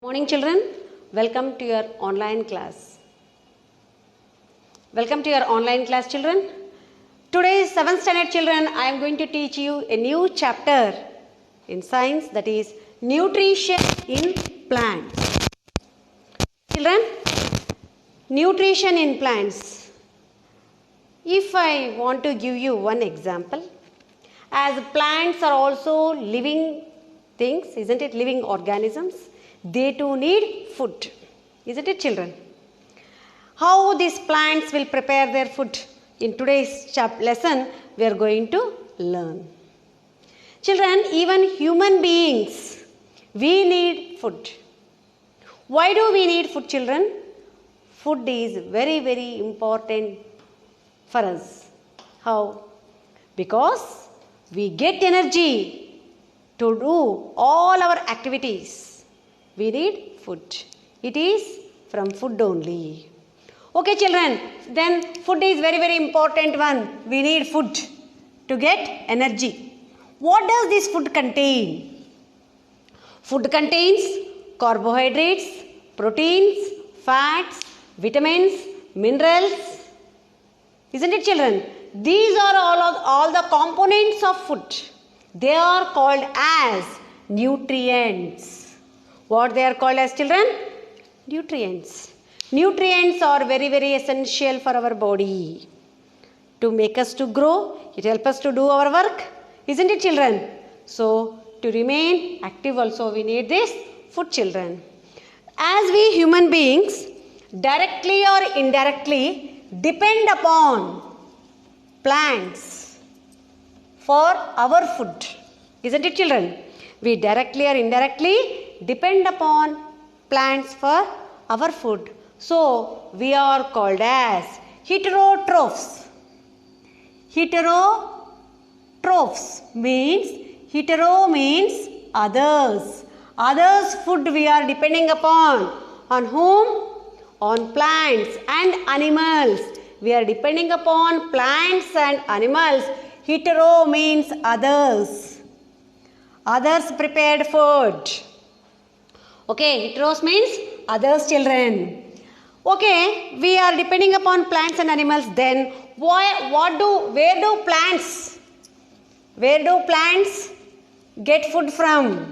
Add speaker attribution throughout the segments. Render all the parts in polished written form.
Speaker 1: Morning children, welcome to your online class. Welcome to your online class children. Today 7th standard children, I am going to teach you a new chapter in science, that is nutrition in plants. Children, nutrition in plants. If I want to give you one example, as plants are also living things, isn't it, living organisms, they too need food, isn't it children? How these plants will prepare their food? In today's lesson, we are going to learn. Children, even human beings, we need food. Why do we need food, children? Food is very, very important for us. How? Because we get energy to do all our activities. We need food. It is from food only. Okay children, then food is very, very important one. We need food to get energy. What does this food contain? Food contains carbohydrates, proteins, fats, vitamins, minerals. Isn't it children? These are all the components of food. They are called as nutrients. What they are called as children? Nutrients. Nutrients are very, very essential for our body. To make us to grow, it helps us to do our work. Isn't it children? So, to remain active also we need this food children. As we human beings, directly or indirectly depend upon plants for our food. Isn't it children? We directly or indirectly depend upon plants for our food. So, we are called as heterotrophs. Heterotrophs means, hetero means others. Others food we are depending upon. On whom? On plants and animals. We are depending upon plants and animals. Hetero means others. Others prepared food. Okay, heteros means others children. Okay, we are depending upon plants and animals. Then where do plants get food from?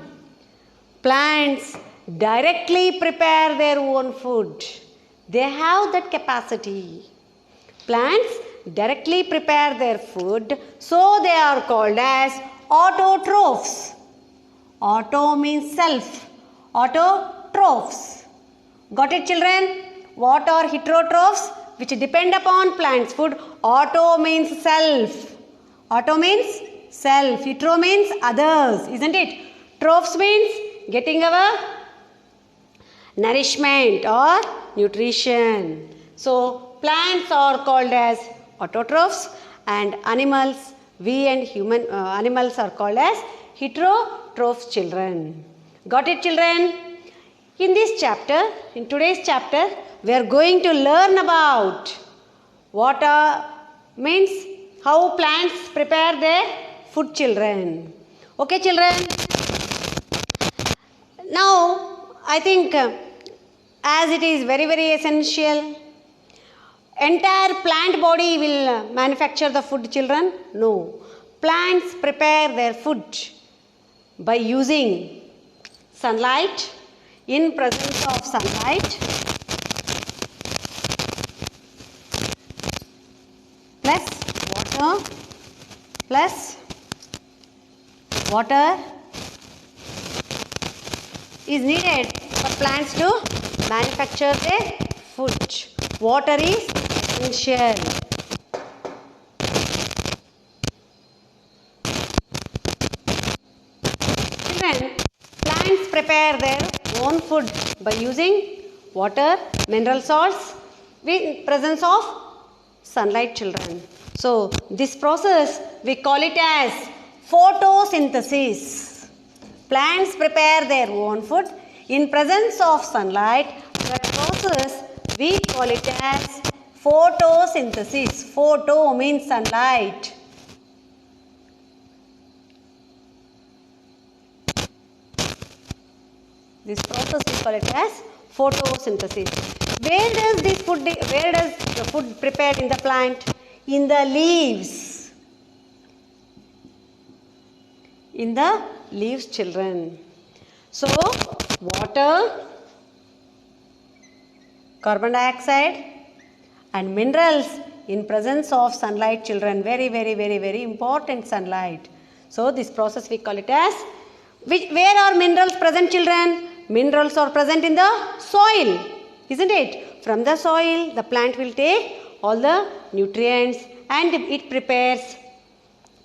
Speaker 1: Plants directly prepare their own food. They have that capacity. Plants directly prepare their food, so they are called as autotrophs. Auto means self. Autotrophs. Got it children? What are heterotrophs? Which depend upon plants' food. Auto means self. Auto means self. Hetero means others. Isn't it? Trophs means getting our nourishment or nutrition. So, plants are called as autotrophs and animals, animals are called as heterotrophs children. Got it children? In this chapter, in today's chapter, we are going to learn about how plants prepare their food children. Okay children? Now, I think as it is very, very essential, entire plant body will manufacture the food children? No. Plants prepare their food by using sunlight, in presence of sunlight, plus water is needed for plants to manufacture their food. Water is essential. Children, plants prepare their own food by using water, mineral salts, in presence of sunlight children. So, this process we call it as photosynthesis. Plants prepare their own food in presence of sunlight. That process we call it as photosynthesis. Photo means sunlight. This process we call it as photosynthesis. Where does the food prepared in the plant? In the leaves. In the leaves, children. So, water, carbon dioxide and minerals in presence of sunlight, children. Very important sunlight. So, this process we call it as, where are minerals present, children? Minerals are present in the soil, isn't it? From the soil, the plant will take all the nutrients and it prepares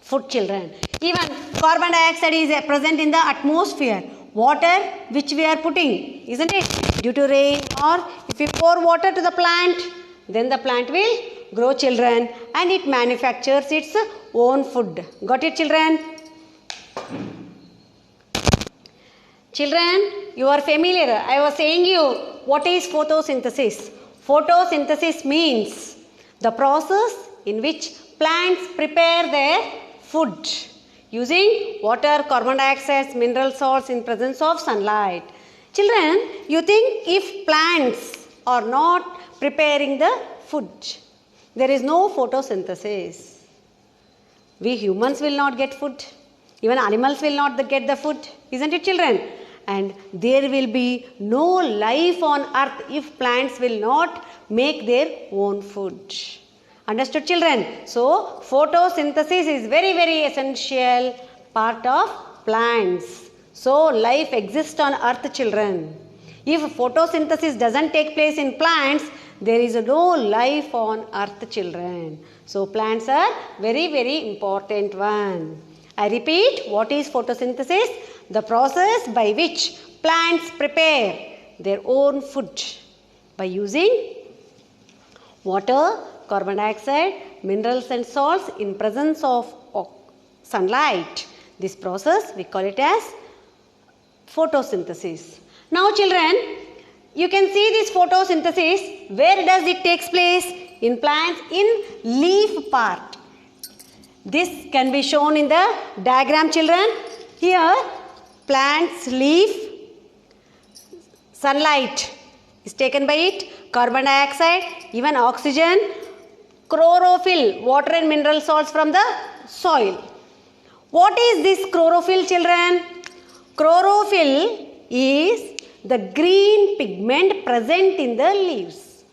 Speaker 1: food, children. Even carbon dioxide is present in the atmosphere. Water which we are putting, isn't it? Due to rain, or if you pour water to the plant, then the plant will grow, children, and it manufactures its own food. Got it, children? Children, you are familiar. I was saying you, what is photosynthesis? Photosynthesis means the process in which plants prepare their food using water, carbon dioxide, mineral salts in presence of sunlight. Children, you think if plants are not preparing the food, there is no photosynthesis. We humans will not get food. Even animals will not get the food. Isn't it, children? And there will be no life on earth if plants will not make their own food. Understood, children? So, photosynthesis is very essential part of plants. So, life exists on earth, children. If photosynthesis doesn't take place in plants, there is no life on earth, children. So, plants are very important one. I repeat, what is photosynthesis? The process by which plants prepare their own food by using water, carbon dioxide, minerals and salts in presence of sunlight. This process we call it as photosynthesis. Now, children, you can see this photosynthesis. Where does it take place? In plants, in leaf part. This can be shown in the diagram, children. Here, plant's leaf, sunlight is taken by it, carbon dioxide, even oxygen, chlorophyll, water and mineral salts from the soil. What is this chlorophyll, children? Chlorophyll is the green pigment present in the leaves.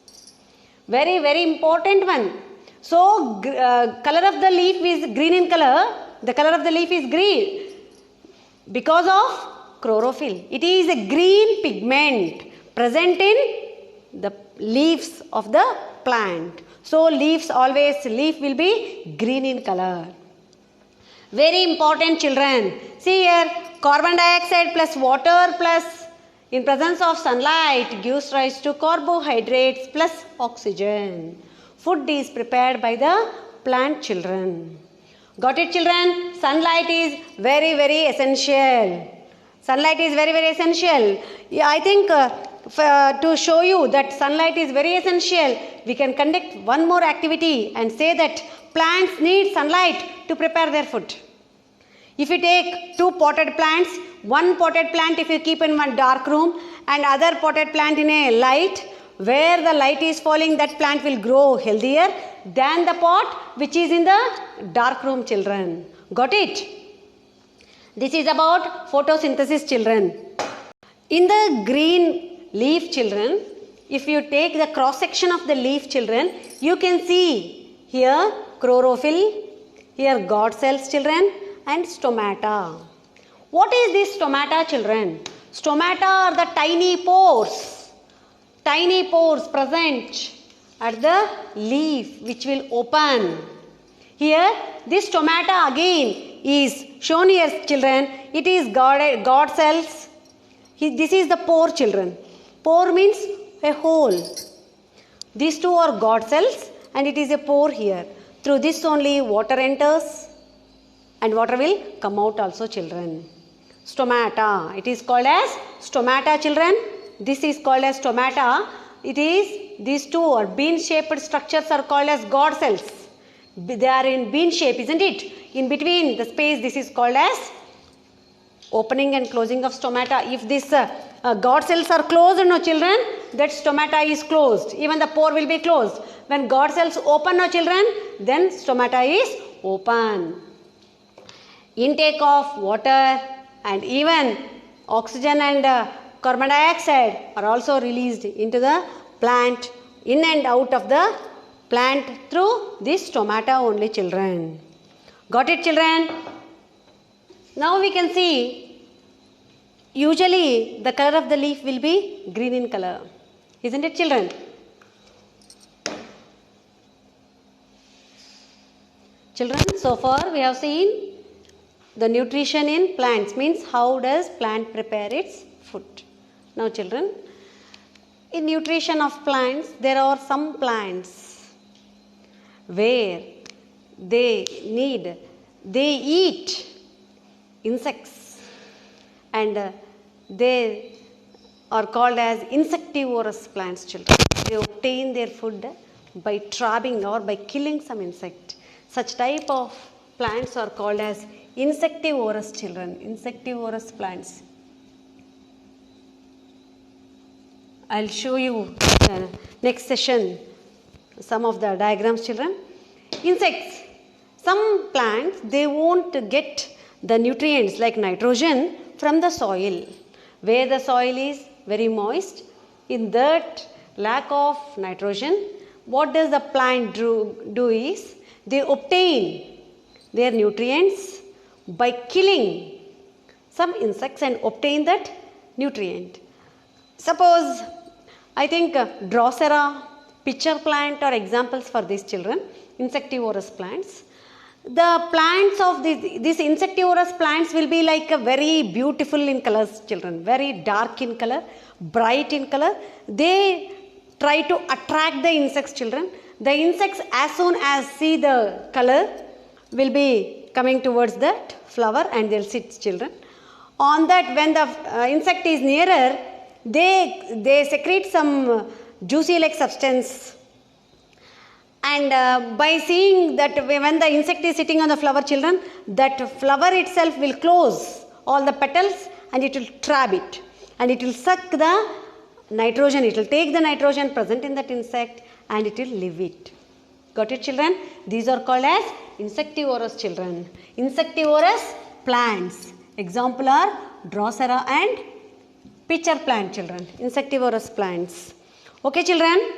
Speaker 1: Very important one. So, color of the leaf is green in color. The color of the leaf is green because of chlorophyll. It is a green pigment present in the leaves of the plant. So, leaf will be green in color. Very important, children. See here, carbon dioxide plus water plus in presence of sunlight gives rise to carbohydrates plus oxygen. Food is prepared by the plant, children. Got it, children? Sunlight is very essential. Sunlight is very essential. Yeah, I think to show you that sunlight is very essential, we can conduct one more activity and say that plants need sunlight to prepare their food. If you take two potted plants, one potted plant if you keep in one dark room and other potted plant in a light, where the light is falling, that plant will grow healthier than the pot which is in the dark room, children. Got it? This is about photosynthesis, children. In the green leaf, children, if you take the cross section of the leaf, children, you can see here chlorophyll, here God cells, children, and stomata. What is this stomata, children? Stomata are the tiny pores present at the leaf which will open. Here, this stomata again is shown here, children. It is God cells. This is the pore, children. Pore means a hole. These two are God cells and it is a pore here. Through this only water enters and water will come out also, children. Stomata. It is called as stomata, children. This is called as stomata. It is, these two or bean-shaped structures are called as God cells. They are in bean shape, isn't it? In between the space, this is called as opening and closing of stomata. If this guard cells are closed, no children, that stomata is closed. Even the pore will be closed. When guard cells open, no children, then stomata is open. Intake of water and even oxygen and carbon dioxide are also released into the plant, in and out of the plant through this stomata only, children. Got it, children? Now we can see, usually the color of the leaf will be green in color. Isn't it, children? Children, so far we have seen the nutrition in plants, means how does plant prepare its food. Now children, in nutrition of plants, there are some plants where they eat insects, and they are called as insectivorous plants, children. They obtain their food by trapping or by killing some insect. Such type of plants are called as insectivorous, children. Insectivorous plants. I'll show you next session some of the diagrams, children. Insects. Some plants, they won't get the nutrients like nitrogen from the soil. Where the soil is very moist, in that lack of nitrogen, what does the plant do is, they obtain their nutrients by killing some insects and obtain that nutrient. Suppose, I think Drosera, pitcher plant are examples for these, children, insectivorous plants. The plants of these insectivorous plants will be like a very beautiful in colors, children, very dark in color, bright in color. They try to attract the insects, children. The insects, as soon as see the color, will be coming towards that flower and they'll sit, children. On that, when the insect is nearer, they secrete some juicy like substance, and by seeing that when the insect is sitting on the flower, children, that flower itself will close all the petals and it will trap it, and it will suck the nitrogen, it will take the nitrogen present in that insect and it will leave it. Got it, children? These are called as insectivorous, children. Insectivorous plants. Example are Drosera and pitcher plant, children. Insectivorous plants. Okay, children?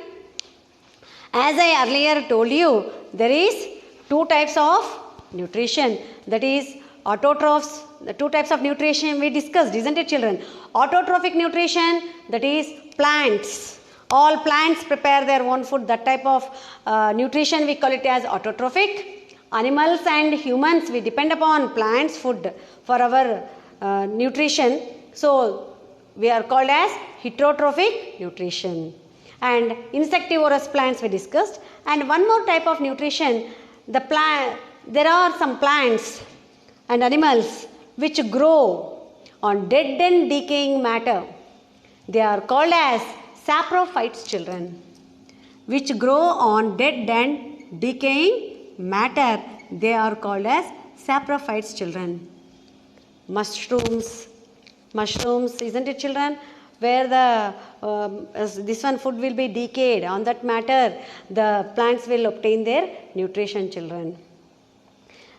Speaker 1: As I earlier told you, there is two types of nutrition. That is autotrophs. The two types of nutrition we discussed, isn't it, children? Autotrophic nutrition, that is plants. All plants prepare their own food. That type of nutrition we call it as autotrophic. Animals and humans, we depend upon plants' food for our nutrition. So, we are called as heterotrophic nutrition. And insectivorous plants we discussed. And one more type of nutrition, there are some plants and animals which grow on dead and decaying matter. They are called as saprophytes, children, which grow on dead and decaying matter. They are called as saprophytes, children. Mushrooms, isn't it, children? Where this one food will be decayed, on that matter the plants will obtain their nutrition, children.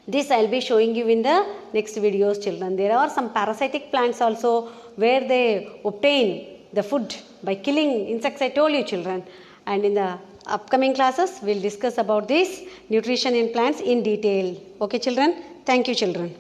Speaker 1: This I will be showing you in the next videos, children. There are some parasitic plants also where they obtain the food by killing insects, I told you, children. And in the upcoming classes we will discuss about this nutrition in plants in detail. Okay, children? Thank you, children.